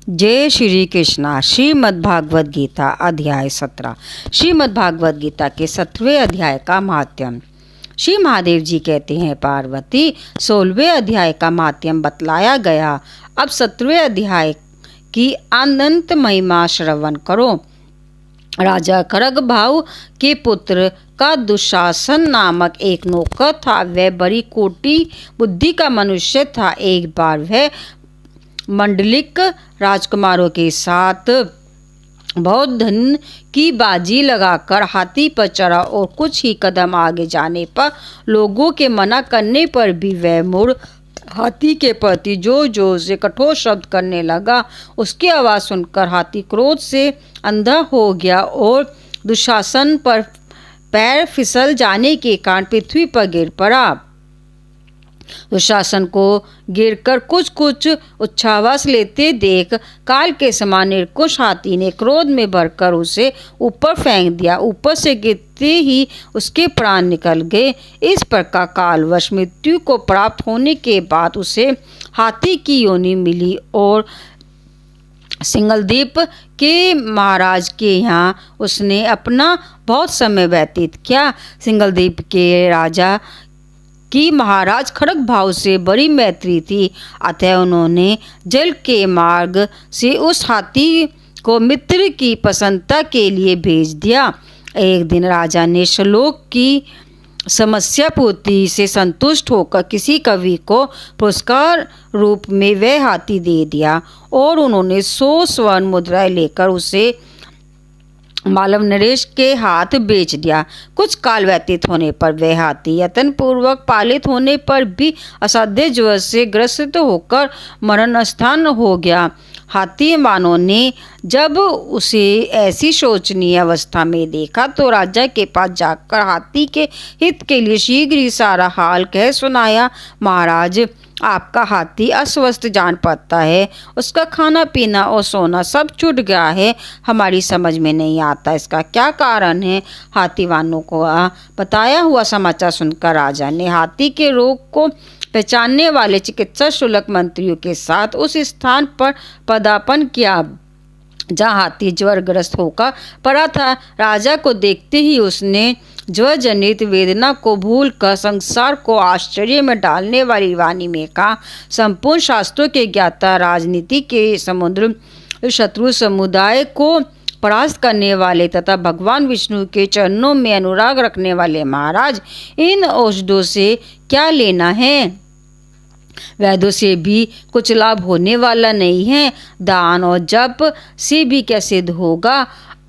जय श्री कृष्णा। श्रीमद् भागवत गीता अध्याय 17। श्रीमद् भागवत गीता के 17वें अध्याय का महात्म्य। श्री महादेव जी कहते हैं, पार्वती 16वें अध्याय का महात्म्य बतलाया गया। अब 17वें अध्याय की अनंत महिमा श्रवण करो। राजा खरग भाव के पुत्र का दुशासन नामक एक नौकर था। वह बड़ी कोटि बुद्धि का मनुष्य था। एक बार वह मंडलिक राजकुमारों के साथ बहुत धन की बाजी लगाकर हाथी पर चढ़ा और कुछ ही कदम आगे जाने पर लोगों के मना करने पर भी वह मुड़ हाथी के प्रति जोर जोर से कठोर शब्द करने लगा। उसकी आवाज़ सुनकर हाथी क्रोध से अंधा हो गया और दुशासन पर पैर फिसल जाने के कारण पृथ्वी पर गिर पड़ा। दुशासन को गिरकर कुछ कुछ उच्छ्वास लेते देख काल के समान निर्कुश हाथी ने क्रोध में भरकर उसे ऊपर फेंक दिया। ऊपर से गिरते ही उसके प्राण निकल गए। इस प्रकार कालवश मृत्यु को प्राप्त होने के बाद उसे हाथी की योनि मिली और सिंगलद्वीप के महाराज के यहाँ उसने अपना बहुत समय व्यतीत किया। सिंगलद्वीप के राजा कि महाराज खड़ग भाव से बड़ी मैत्री थी, अतः उन्होंने जल के मार्ग से उस हाथी को मित्र की प्रसन्नता के लिए भेज दिया। एक दिन राजा ने श्लोक की समस्या पूर्ति से संतुष्ट होकर किसी कवि को पुरस्कार रूप में वह हाथी दे दिया और उन्होंने 100 स्वर्ण मुद्राएं लेकर उसे मालव नरेश के हाथ बेच दिया। कुछ काल व्यतीत होने पर वह हाथी यत्न पूर्वक पालित होने पर भी असाध्य ज्वर से ग्रसित होकर मरण स्थान हो गया। हाथी वानों ने जब उसे ऐसी शोचनीय अवस्था में देखा तो राजा के पास जाकर हाथी के हित के लिए शीघ्र ही सारा हाल कह सुनाया। महाराज, आपका हाथी अस्वस्थ जान पड़ता है। उसका खाना पीना और सोना सब छूट गया है। हमारी समझ में नहीं आता इसका क्या कारण है। हाथी वालों को बताया हुआ समाचार सुनकर राजा ने हाथी के रोग को पहचानने वाले चिकित्सा शुल्क मंत्रियों के साथ उस स्थान पर पदार्पण किया जहाँ हाथी ज्वरग्रस्त होकर पड़ा था। राजा को देखते ही उसने ज्वर जनित वेदना को भूलकर संसार को आश्चर्य में डालने वाली वाणी में कहा, संपूर्ण शास्त्रों के ज्ञाता, राजनीति के समुद्र, शत्रु समुदाय को परास्त करने वाले तथा भगवान विष्णु के चरणों में अनुराग रखने वाले महाराज, इन औषधों से क्या लेना है। वैद्यों से भी कुछ लाभ होने वाला नहीं है। दान और जप से भी क्या सिद्ध होगा।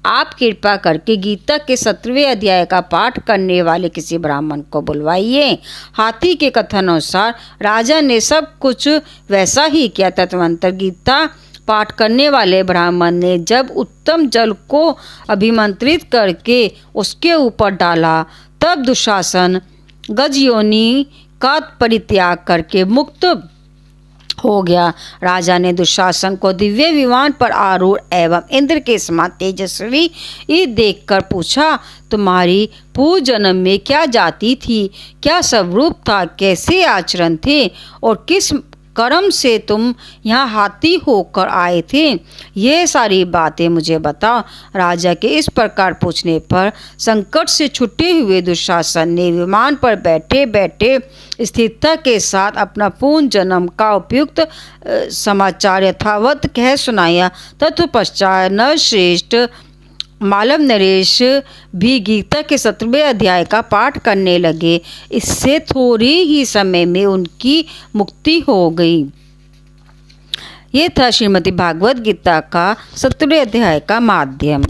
आप कृपा करके गीता के 17वें अध्याय का पाठ करने वाले किसी ब्राह्मण को बुलवाइए। हाथी के कथन अनुसार राजा ने सब कुछ वैसा ही किया। तदनंतर गीता पाठ करने वाले ब्राह्मण ने जब उत्तम जल को अभिमंत्रित करके उसके ऊपर डाला तब दुशासन गजयोनि का परित्याग करके मुक्त हो गया। राजा ने दुशासन को दिव्य विमान पर आरूढ़ एवं इंद्र के समान तेजस्वी देखकर पूछा, तुम्हारी पूर्व जन्म में क्या जाति थी, क्या स्वरूप था, कैसे आचरण थे और किस कर्म से तुम यहाँ हाथी होकर आए थे। ये सारी बातें मुझे बताओ। राजा के इस प्रकार पूछने पर संकट से छुटे हुए दुशासन ने विमान पर बैठे बैठे स्थिरता के साथ अपना पूर्ण जन्म का उपयुक्त समाचार यथावत कह सुनाया। तत्पश्चात नरश्रेष्ठ मालव नरेश भी गीता के 17वें अध्याय का पाठ करने लगे। इससे थोड़ी ही समय में उनकी मुक्ति हो गई। ये था श्रीमद् भागवत गीता का 17वें अध्याय का माध्यम।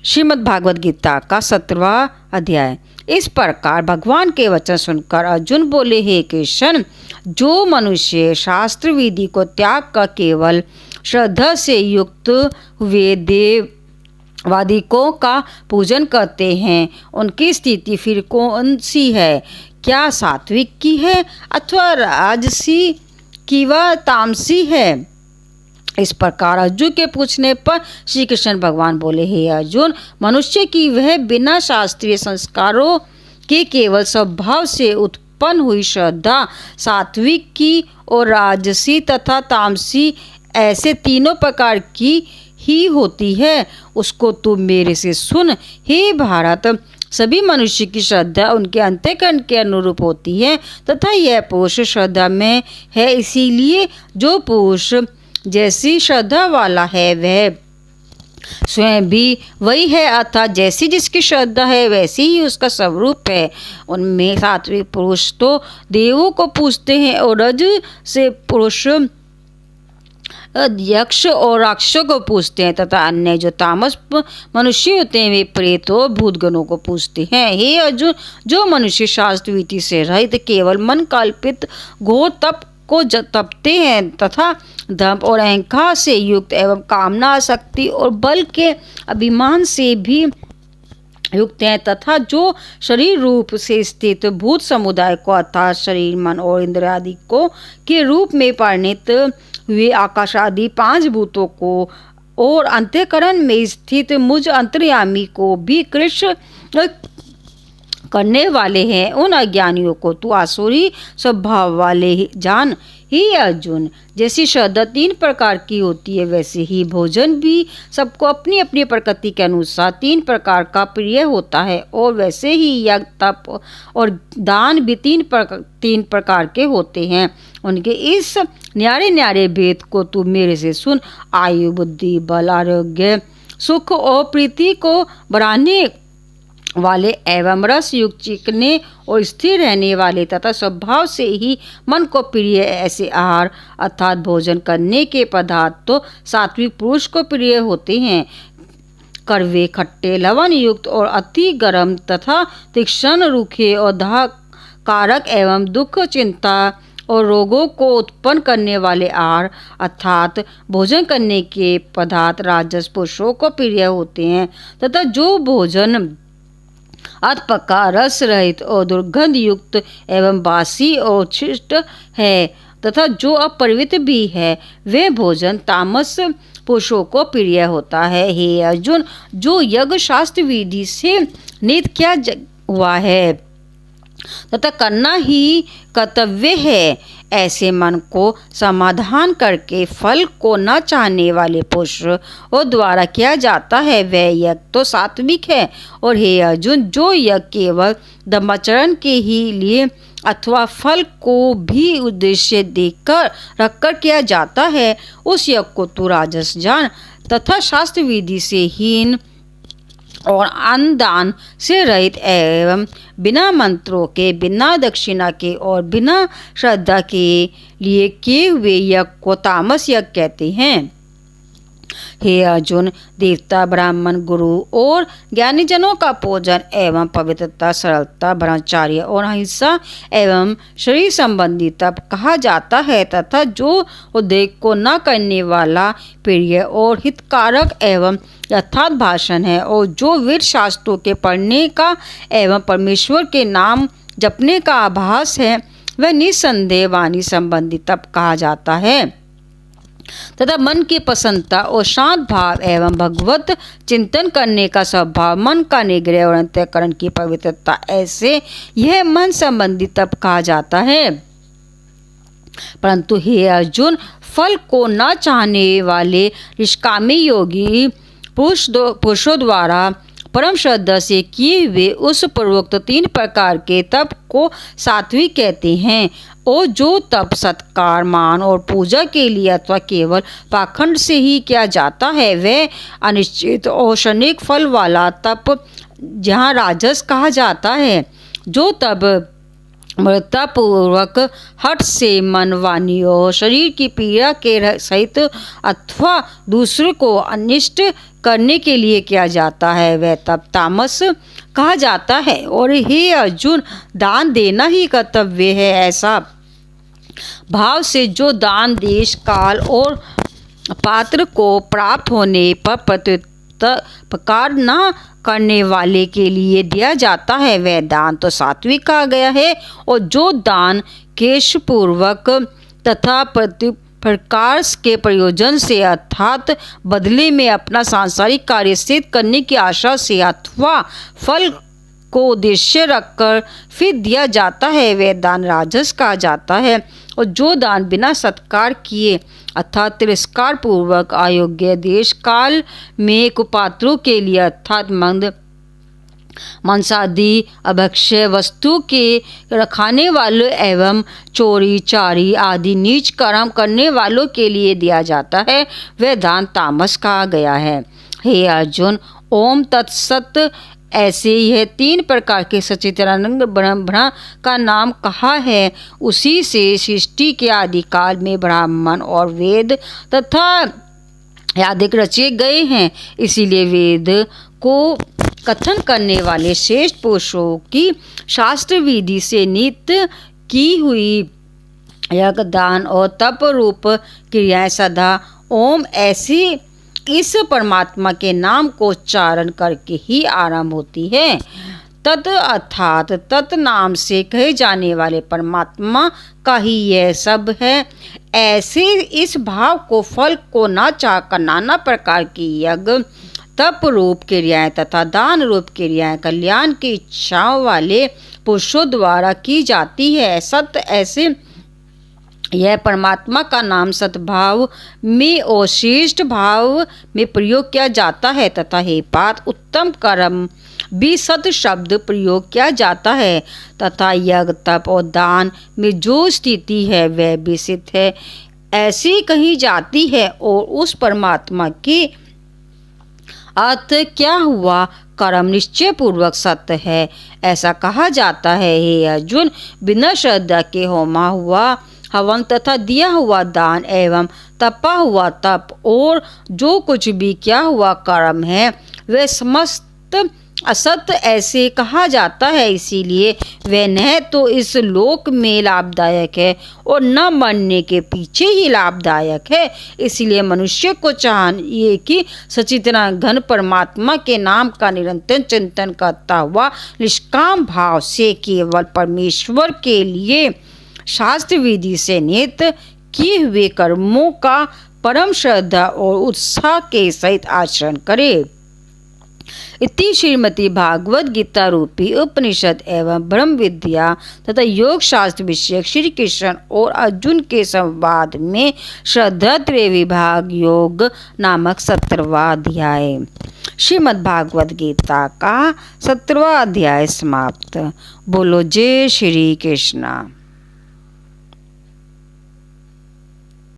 श्रीमद् भागवत गीता का 17वां अध्याय। इस प्रकार भगवान के वचन सुनकर अर्जुन बोले, हे कृष्ण, जो मनुष्य शास्त्र विधि को त्याग कर केवल श्रद्धा से युक्त हुए देववादिकों का पूजन करते हैं, उनकी स्थिति फिर कौन सी है। क्या सात्विक की है अथवा राजसी की व तामसी है। इस प्रकार अर्जुन के पूछने पर श्री कृष्ण भगवान बोले, हे अर्जुन, मनुष्य की वह बिना शास्त्रीय संस्कारों के केवल स्वभाव से उत्पन्न उत्पन्न हुई श्रद्धा सात्विक की और राजसी तथा तामसी ऐसे तीनों प्रकार की ही होती है, उसको तू मेरे से सुन। हे भारत, सभी मनुष्य की श्रद्धा उनके अंतःकरण के अनुरूप होती है तथा यह पुरुष श्रद्धा में है। इसीलिए जो पुरुष जैसी श्रद्धा वाला है वह स्वयं भी वही है, अर्थात जैसी जिसकी श्रद्धा है वैसी ही उसका स्वरूप है। उनमें सात्विक पुरुष तो देवों को पूजते हैं और रज से पुरुष यक्ष और राक्षसों को पूजते हैं तथा अन्य जो तामस मनुष्य होते हैं वे प्रेत और भूतगणों को पूजते हैं। हे अर्जुन, जो मनुष्य शास्त्र विधि से रहित केवल मन कल्पित घोर तप को तपते हैं तथा दंभ और अहंकार से युक्त एवं कामना, आसक्ति और बल के अभिमान से भी युक्त हैं तथा जो शरीर रूप से स्थित भूत समुदाय को अर्थात शरीर, मन और इंद्र आदि को के रूप में परिणित हुए आकाश आदि 5 भूतों को और अंतःकरण में स्थित मुझ अंतर्यामी को भी कृष्ण करने वाले हैं, उन अज्ञानियों को तू आसुरी स्वभाव वाले ही जान। ही अर्जुन, जैसी श्रद्धा 3 प्रकार की होती है वैसे ही भोजन भी सबको अपनी अपनी प्रकृति के अनुसार 3 प्रकार का प्रिय होता है और वैसे ही यज्ञ, तप और दान भी 3 प्रकार के होते हैं। उनके इस न्यारे न्यारे भेद को तू मेरे से सुन। आयु, बुद्धि, बल, आरोग्य, सुख और प्रीति को बढ़ाने वाले एवं रस युक्त, चिकने और स्थिर रहने वाले तथा स्वभाव से ही मन को प्रिय ऐसे आहार अर्थात भोजन करने के पदार्थ तो सात्विक पुरुष को प्रिय होते हैं। कड़वे, खट्टे, लवण युक्त और अति गर्म तथा तीक्ष्ण, रूखे और दाह कारक एवं दुख, चिंता और रोगों को उत्पन्न करने वाले आहार अर्थात भोजन करने के पदार्थ राजस पुरुषों को प्रिय होते हैं तथा जो भोजन अधपका, रस रहित और दुर्गंध युक्त एवं बासी और छिष्ट है तथा जो अपरिवित भी है वे भोजन तामस पुरुषों को प्रिय होता है। हे अर्जुन, जो यज्ञ शास्त्र विधि से नित किया हुआ है तथा करना ही कर्तव्य है, ऐसे मन को समाधान करके फल को न चाहने वाले पुरुषों द्वारा किया जाता है वह यज्ञ तो सात्विक है। और हे अर्जुन, जो यज्ञ केवल धर्माचरण के ही लिए अथवा फल को भी उद्देश्य देखकर रखकर किया जाता है उस यज्ञ को तू राजस जान तथा शास्त्र विधि से हीन और अनुदान से रहित एवं बिना मंत्रों के, बिना दक्षिणा के और बिना श्रद्धा के लिए किए हुए यज्ञ को तामस यज्ञ कहते हैं। हे अर्जुन, देवता, ब्राह्मण, गुरु और ज्ञानी जनों का पूजन एवं पवित्रता, सरलता, ब्रह्मचार्य और अहिंसा एवं शरीर संबंधी तप कहा जाता है तथा जो उद्योग को न करने वाला प्रिय और हितकारक एवं यथार्थ भाषण है और जो वेद शास्त्रों के पढ़ने का एवं परमेश्वर के नाम जपने का आभास है वह निसंदेह वाणी संबंधी तप कहा जाता है तथा मन की प्रसन्नता और शांत भाव एवं भगवत चिंतन करने का स्वभाव, मन का निग्रह और अंतःकरण की पवित्रता, ऐसे यह मन संबंधी तप कहा जाता है। परंतु हे अर्जुन, फल को न चाहने वाले निष्कामी योगी पुरुषों द्वारा परम श्रद्धा से किए हुए उस पूर्वोक्त 3 प्रकार के तप को सात्विक कहते हैं और जो तप सत्कार, मान और पूजा के लिए अथवा केवल पाखंड से ही किया जाता है वह अनिश्चित और क्षणिक फल वाला तप जहाँ राजस कहा जाता है। जो तप मृतापूर्वक हठ से मन, वाणी और शरीर की पीड़ा के सहित अथवा दूसरे को अनिष्ट करने के लिए किया जाता है वह तप तामस कहा जाता है। और हे अर्जुन, दान देना ही कर्तव्य है ऐसा भाव से जो दान देश, काल और पात्र को प्राप्त होने पर प्रत्युपकार न करने वाले के लिए दिया जाता है वह दान तो सात्विक कहा गया है। और जो दान केशपूर्वक तथा प्रकार के प्रयोजन से अर्थात बदले में अपना सांसारिक कार्य सिद्ध करने की आशा से अथवा फल को उद्देश्य रखकर फिर दिया जाता है वह दान राजस कहा जाता है। और जो दान बिना सत्कार किए अर्थात तिरस्कार पूर्वक अयोग्य देश काल में कुपात्रों के लिए अर्थात मांसादि अभक्ष्य वस्तु के रखाने वालों एवं चोरी चारी आदि नीच कर्म करने वालों के लिए दिया जाता है वह दान तामस कहा गया है। हे अर्जुन, ओम तत्सत ऐसे यह 3 प्रकार के सच्चिदानंद ब्रह्म का नाम कहा है। उसी से सृष्टि के आदिकाल में ब्राह्मण और वेद तथा आदिक रचे गए हैं। इसीलिए वेद को कथन करने वाले श्रेष्ठ पुरुषों की शास्त्र विधि से नित्य की हुई यज्ञ दान और तप रूप क्रियाएं सदा ओम ऐसी इस परमात्मा के नाम को उच्चारण करके ही आरंभ होती है। तत् अर्थात तत् नाम से कहे जाने वाले परमात्मा का ही यह सब है। ऐसे इस भाव को फल को न चाहकर नाना प्रकार की यज्ञ तप रूप क्रियाएं तथा दान रूप क्रियाएं कल्याण की इच्छाओं वाले पुरुषों द्वारा की जाती है। सत्य ऐसे यह परमात्मा का नाम सद्भाव में और श्रेष्ठ भाव में प्रयोग किया जाता है तथा हे पात उत्तम कर्म भी सत शब्द प्रयोग किया जाता है तथा यज्ञ तप और दान में जो स्थिति है वह भी सिद्ध है ऐसी कही जाती है। और उस परमात्मा की अर्थ क्या हुआ? कर्म निश्चय पूर्वक सत्य है ऐसा कहा जाता है। हे अर्जुन, बिना श्रद्धा के होमा हुआ हवन तथा दिया हुआ दान एवं तपा हुआ तप और जो कुछ भी किया हुआ कर्म है वह समस्त असत्य ऐसे कहा जाता है। इसीलिए वह न तो इस लोक में लाभदायक है और न मरने के पीछे ही लाभदायक है। इसलिए मनुष्य को चाहिए कि सच्चिदानंद घन परमात्मा के नाम का निरंतर चिंतन करता हुआ निष्काम भाव से केवल परमेश्वर के लिए शास्त्र विधि से नियत किए हुए कर्मों का परम श्रद्धा और उत्साह के सहित आचरण करे। इति श्रीमती भागवत गीता रूपी उपनिषद एवं ब्रह्म विद्या तथा योग शास्त्र विषयक श्री कृष्ण और अर्जुन के संवाद में श्रद्धा त्रय विभाग योग नामक 17वां अध्याय। श्रीमद् भागवत गीता का 17वां अध्याय समाप्त। बोलो जय श्री कृष्ण।